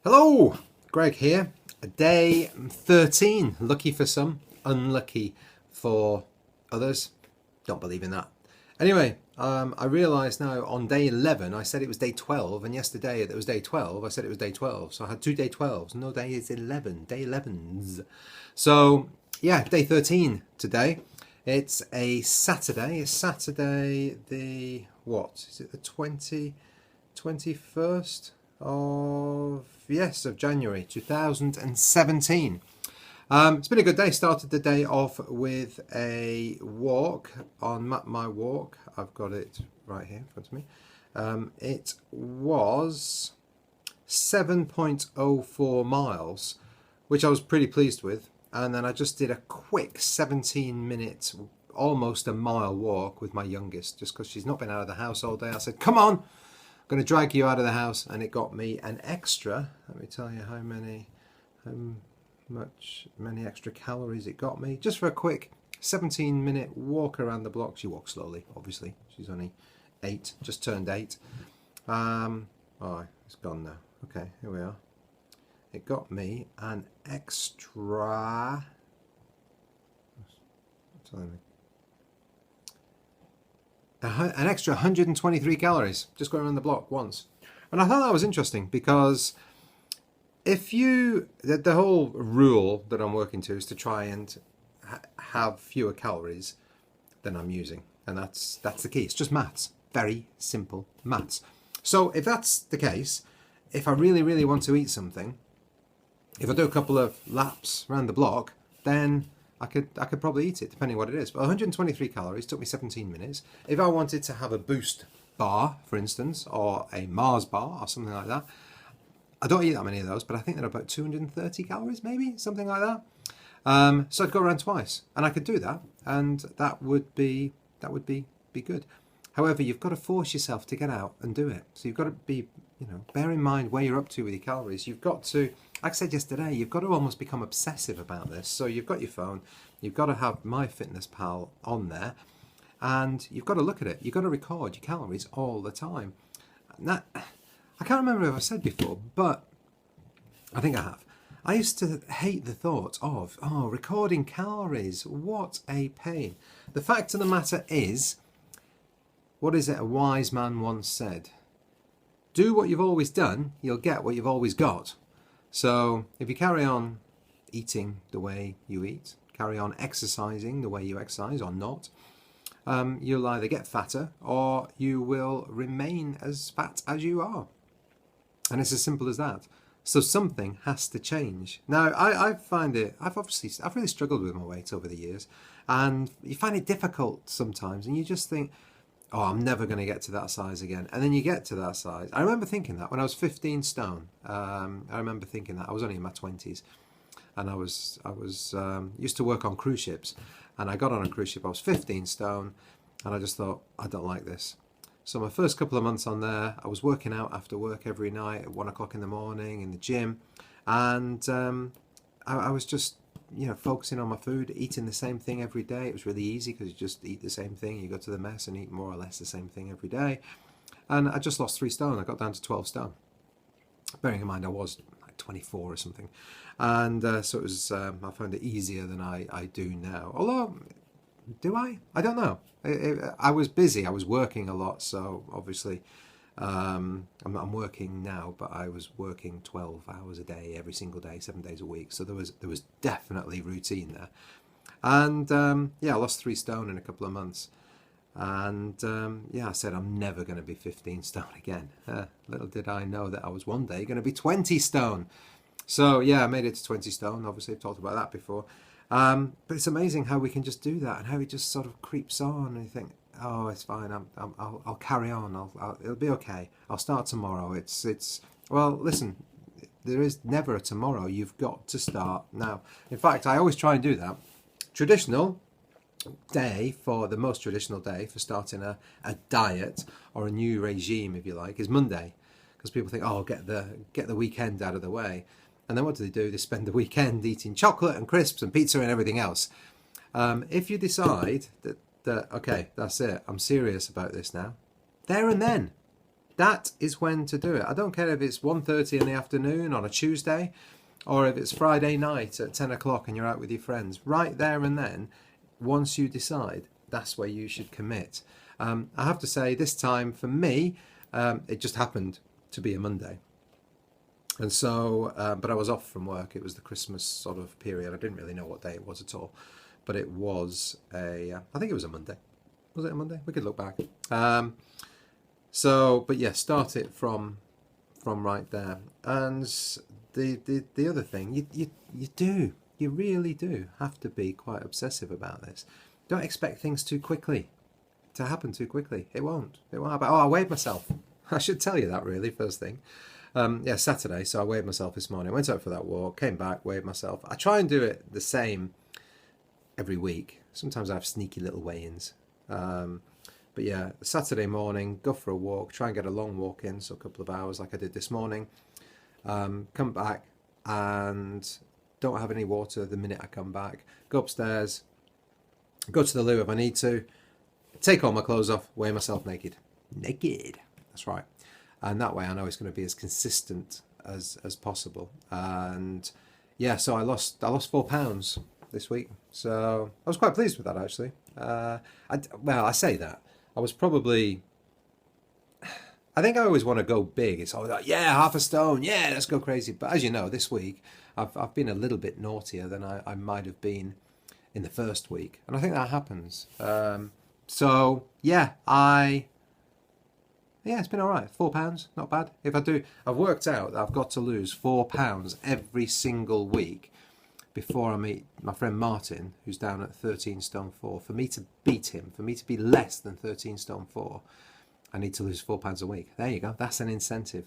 Hello, Greg here. Day 13. Lucky for some, unlucky for others. Don't believe in that. Anyway, I realise now on day 11 I said it was day 12, and yesterday it was day 12. I said it was day 12, so I had two day 12s. No, day is 11. Day 11s. So yeah, day 13 today. It's a Saturday. It's Saturday the what? Is it the 21st of January 2017. It's been a good day. Started the day off with a walk on my walk. I've got it right here in front of me. It was 7.04 miles, which I was pretty pleased with. And then I just did a quick 17-minute, almost a mile walk with my youngest, just because she's not been out of the house all day. I said, come on, I'm going to drag you out of the house, and it got me an extra. Let me tell you how many extra calories it got me just for a quick 17-minute walk around the block. She walks slowly, obviously. She's only 8, just turned 8. Oh, it's gone now. Okay, here we are. It got me an extra. An extra 123 calories just going around the block once. And I thought that was interesting because the whole rule that I'm working to is to try and have fewer calories than I'm using. And that's the key. It's just maths. Very simple maths. So if that's the case, if I really, really want to eat something, if I do a couple of laps around the block, then I could probably eat it, depending what it is. But 123 calories took me 17 minutes. If I wanted to have a Boost bar, for instance, or a Mars bar or something like that, I don't eat that many of those, but I think they're about 230 calories, maybe, something like that. So I'd go around twice, and I could do that, and that would be good. However, you've got to force yourself to get out and do it. So you've got to be, bear in mind where you're up to with your calories. You've got to, like I said yesterday, you've got to almost become obsessive about this. So you've got your phone, you've got to have MyFitnessPal on there, and you've got to look at it. You've got to record your calories all the time. Now, I can't remember if I've said before, but I think I have. I used to hate the thought of, recording calories. What a pain. The fact of the matter is, what is it a wise man once said? Do what you've always done, you'll get what you've always got. So if you carry on eating the way you eat, carry on exercising the way you exercise or not, you'll either get fatter or you will remain as fat as you are. And it's as simple as that. So something has to change. Now, I find it, I've really struggled with my weight over the years, and you find it difficult sometimes, and you just think, I'm never going to get to that size again. And then you get to that size. I remember thinking that when I was 15 stone. I remember thinking that. I was only in my 20s. And I was used to work on cruise ships. And I got on a cruise ship. I was 15 stone. And I just thought, I don't like this. So my first couple of months on there, I was working out after work every night at 1 o'clock in the morning in the gym. And I was just focusing on my food, eating the same thing every day. It was really easy because you just eat the same thing. You go to the mess and eat more or less the same thing every day. And I just lost 3 stone. I got down to 12 stone. Bearing in mind I was like 24 or something. And so it was, I found it easier than I do now. Although, do I? I don't know. I was busy. I was working a lot. So obviously, I'm working now, but I was working 12 hours a day, every single day, 7 days a week. So there was definitely routine there. And I lost 3 stone in a couple of months. And I said I'm never going to be 15 stone again. Little did I know that I was one day going to be 20 stone. So I made it to 20 stone. Obviously, I've talked about that before. But it's amazing how we can just do that and how it just sort of creeps on, and you think, oh, it's fine. I'll carry on. It'll be okay. I'll start tomorrow. It's well. Listen, there is never a tomorrow. You've got to start now. In fact, I always try and do that. The most traditional day for starting a diet or a new regime, if you like, is Monday, because people think, get the weekend out of the way, and then what do? They spend the weekend eating chocolate and crisps and pizza and everything else. If you decide that okay, that's it, I'm serious about this now, there and then, that is when to do it. I don't care if it's 1:30 in the afternoon on a Tuesday, or if it's Friday night at 10 o'clock and you're out with your friends. Right there and then, once you decide, that's where you should commit. I have to say, this time for me, it just happened to be a Monday. And so, but I was off from work. It was the Christmas sort of period. I didn't really know what day it was at all. But it was I think it was a Monday. Was it a Monday? We could look back. But yeah, start it from right there. And the other thing, you really do have to be quite obsessive about this. Don't expect things too quickly to happen too quickly. It won't happen. Oh, I weighed myself. I should tell you that really first thing. Saturday, so I weighed myself this morning. I went out for that walk, came back, weighed myself. I try and do it the same every week. Sometimes I have sneaky little weigh-ins. But yeah, Saturday morning, go for a walk, try and get a long walk in, so a couple of hours like I did this morning. Come back and don't have any water the minute I come back. Go upstairs, go to the loo if I need to, take all my clothes off, weigh myself naked. Naked, that's right. And that way I know it's going to be as consistent as possible. And yeah, so I lost 4 pounds this week. So I was quite pleased with that, actually. I say that. I was probably... I think I always want to go big. It's always like, yeah, half a stone. Yeah, let's go crazy. But as you know, this week I've been a little bit naughtier than I might have been in the first week. And I think that happens. Yeah, it's been all right. 4 pounds, not bad. I've worked out that I've got to lose 4 pounds every single week before I meet my friend Martin, who's down at 13 stone 4. For me to beat him, for me to be less than 13 stone 4, I need to lose 4 pounds a week. There you go. That's an incentive.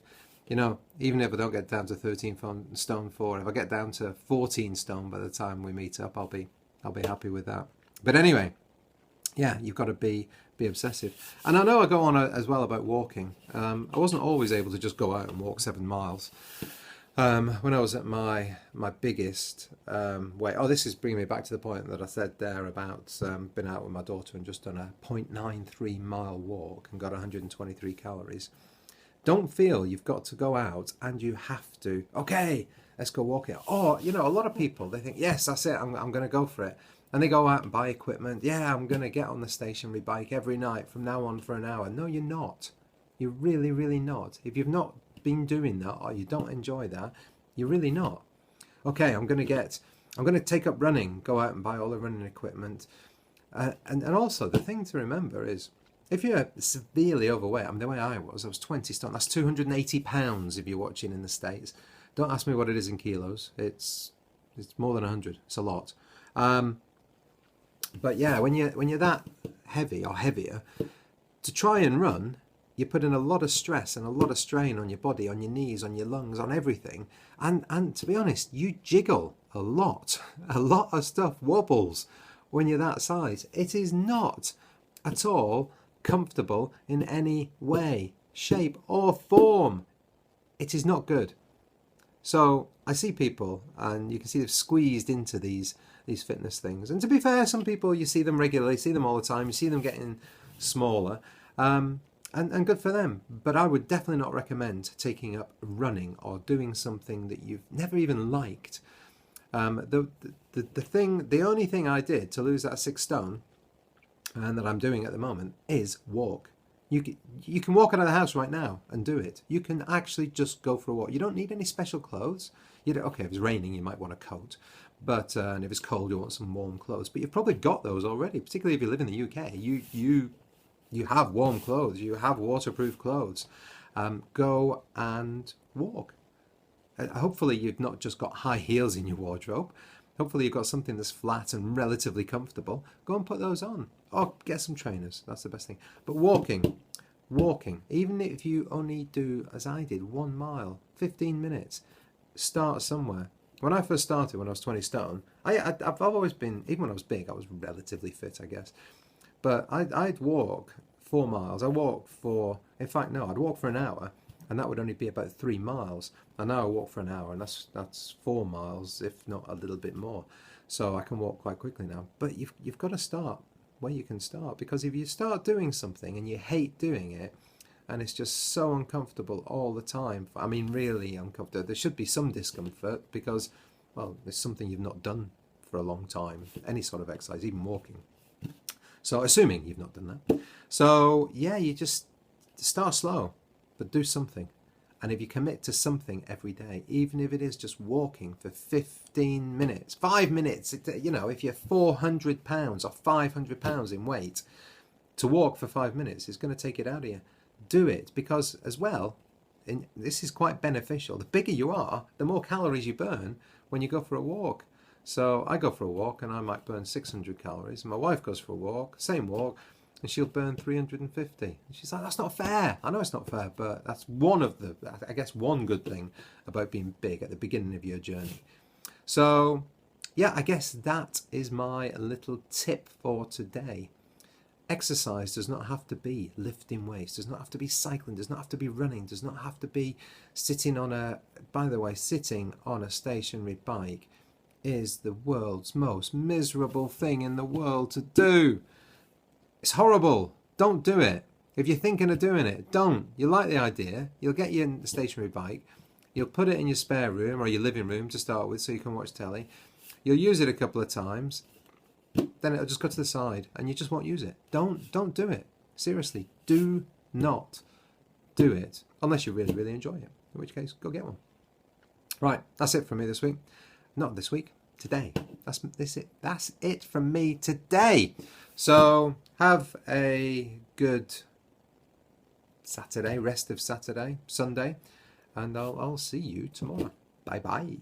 You know, even if I don't get down to 13 stone 4, if I get down to 14 stone by the time we meet up, I'll be happy with that. But anyway, yeah, you've got to be obsessive. And I know I go on as well about walking. I wasn't always able to just go out and walk 7 miles. When I was at my biggest weight, this is bringing me back to the point that I said there about been out with my daughter and just done a 0.93 mile walk and got 123 calories. Don't feel you've got to go out and you have to, okay, let's go walking. Or, you know, a lot of people, they think, yes, that's it, I'm going to go for it. And they go out and buy equipment. Yeah, I'm going to get on the stationary bike every night from now on for an hour. No, you're not. You're really, really not. If you've not been doing that or you don't enjoy that, you're really not. Okay, I'm going to take up running, go out and buy all the running equipment. And also, the thing to remember is, if you're severely overweight, I mean, the way I was 20 stone. That's 280 pounds if you're watching in the States. Don't ask me what it is in kilos. It's more than 100. It's a lot. But yeah, when you're that heavy or heavier, to try and run, you put in a lot of stress and a lot of strain on your body, on your knees, on your lungs, on everything. And to be honest, you jiggle a lot. A lot of stuff wobbles when you're that size. It is not at all comfortable in any way, shape or form. It is not good. So I see people, and you can see they've squeezed into these fitness things. And to be fair, some people, you see them regularly, see them all the time, you see them getting smaller, and good for them. But I would definitely not recommend taking up running or doing something that you've never even liked. The only thing I did to lose that 6 stone, and that I'm doing at the moment, is walk. You can walk out of the house right now and do it. You can actually just go for a walk. You don't need any special clothes. Okay, if it's raining, you might want a coat. But and if it's cold, you want some warm clothes. But you've probably got those already, particularly if you live in the UK. You have warm clothes. You have waterproof clothes. Go and walk. Hopefully you've not just got high heels in your wardrobe. Hopefully you've got something that's flat and relatively comfortable. Go and put those on. Or get some trainers. That's the best thing. But walking, even if you only do, as I did, 1 mile, 15 minutes, start somewhere. When I first started, when I was 20 stone, I've always been, even when I was big, I was relatively fit, I guess. But I'd walk 4 miles. I'd walk for an hour, and that would only be about 3 miles. And now I walk for an hour, and that's 4 miles, if not a little bit more. So I can walk quite quickly now. But you've got to start where you can start, because if you start doing something and you hate doing it, and it's just so uncomfortable all the time. I mean, really uncomfortable. There should be some discomfort because, well, there's something you've not done for a long time, any sort of exercise, even walking. So assuming you've not done that. So yeah, you just start slow, but do something. And if you commit to something every day, even if it is just walking for 15 minutes, 5 minutes, you know, if you're 400 pounds or 500 pounds in weight, to walk for 5 minutes is going to take it out of you. Do it, because as well, and this is quite beneficial. The bigger you are, the more calories you burn when you go for a walk. So I go for a walk and I might burn 600 calories. My wife goes for a walk, same walk, and she'll burn 350. And she's like, that's not fair. I know it's not fair, but that's one of the, I guess, one good thing about being big at the beginning of your journey. So yeah, I guess that is my little tip for today. Exercise does not have to be lifting weights, does not have to be cycling, does not have to be running, does not have to be sitting on a, by the way, sitting on a stationary bike is the world's most miserable thing in the world to do. It's horrible. Don't do it. If you're thinking of doing it, don't. You like the idea, you'll get your stationary bike, you'll put it in your spare room or your living room to start with so you can watch telly. You'll use it a couple of times, then it'll just go to the side and you just won't use it. Don't do it. Seriously, do not do it unless you really, really enjoy it. In which case, go get one. Right, that's it from me this week. Not this week, today. That's it from me today. So have a good Saturday, rest of Saturday, Sunday, and I'll see you tomorrow. Bye bye.